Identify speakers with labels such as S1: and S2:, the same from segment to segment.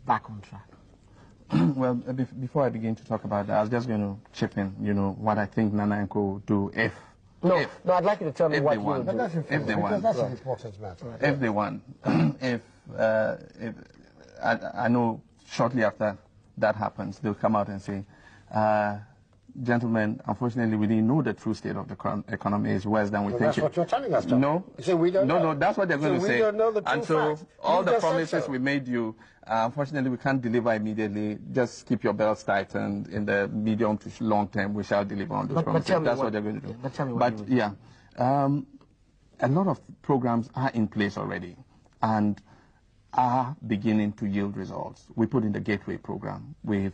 S1: back on track?
S2: Well, before I begin to talk about that, I was just going to chip in, what I think Nana and Co will do if.
S1: No, I'd like you to tell me what you would do.
S3: If they want. That's an important matter. Right.
S2: If they want. I know shortly after that happens, they'll come out and say, gentlemen, unfortunately, we didn't know the true state of the economy is worse than we think.
S3: That's what you're telling us, John.
S2: No.
S3: You say we don't know.
S2: No, that's what they're going to say.
S3: We don't know the true
S2: and so
S3: facts.
S2: all
S3: You
S2: the
S3: just
S2: promises
S3: said so.
S2: we made you, unfortunately, we can't deliver immediately. Just keep your belts tight, and in the medium to long term, we shall deliver on those promises. That's what they're going to do.
S1: Yeah, but tell me what you
S2: yeah, a lot of programs are in place already, and are beginning to yield results. We put in the Gateway program. We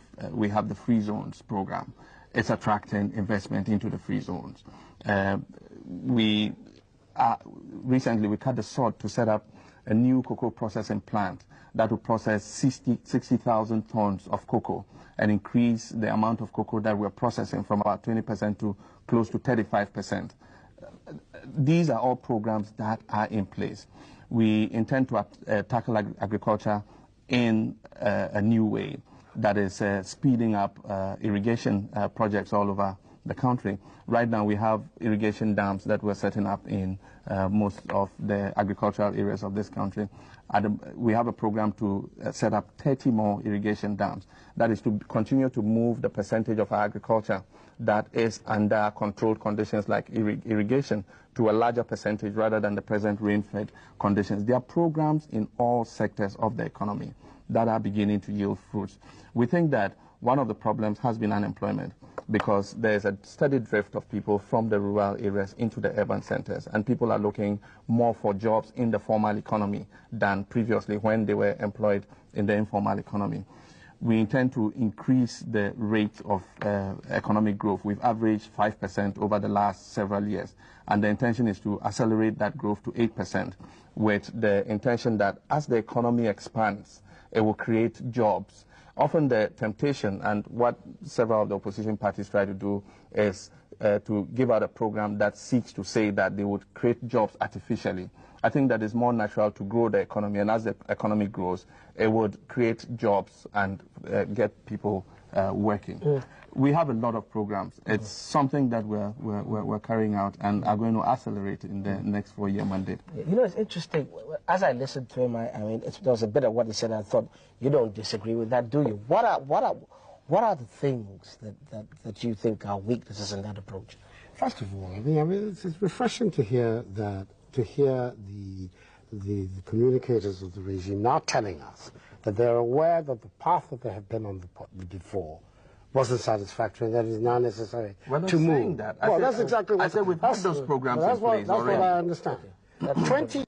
S2: have the Free Zones program. It's attracting investment into the free zones. Recently we cut the sod to set up a new cocoa processing plant that will process 60,000 tons of cocoa and increase the amount of cocoa that we're processing from about 20% to close to 35%. These are all programs that are in place. We intend to tackle agriculture in a new way that is speeding up irrigation projects all over the country. Right now we have irrigation dams that we're setting up in most of the agricultural areas of this country. We have a program to set up 30 more irrigation dams. That is to continue to move the percentage of our agriculture that is under controlled conditions like irrigation to a larger percentage rather than the present rain-fed conditions. There are programs in all sectors of the economy that are beginning to yield fruits. We think that one of the problems has been unemployment, because there's a steady drift of people from the rural areas into the urban centers, and people are looking more for jobs in the formal economy than previously when they were employed in the informal economy. We intend to increase the rate of economic growth. We've averaged 5% over the last several years, and the intention is to accelerate that growth to 8%, with the intention that as the economy expands, it will create jobs. Often the temptation, and what several of the opposition parties try to do, is to give out a program that seeks to say that they would create jobs artificially. I think that it's more natural to grow the economy, and as the economy grows, it would create jobs and get people working. We have a lot of programs. It's something that we're carrying out and are going to accelerate in the next 4-year mandate.
S1: It's interesting. As I listened to him, there was a bit of what he said. I thought, you don't disagree with that, do you? What are the things that you think are weaknesses in that approach?
S3: First of all, it's refreshing to hear that. To hear the communicators of the regime now telling us that they're aware that the path that they have been on before wasn't satisfactory, and that it is now necessary to move.
S2: That.
S3: Well, that's exactly what
S2: I said. We've had those programs in place
S3: that's
S2: already.
S3: What I understand. Okay. 20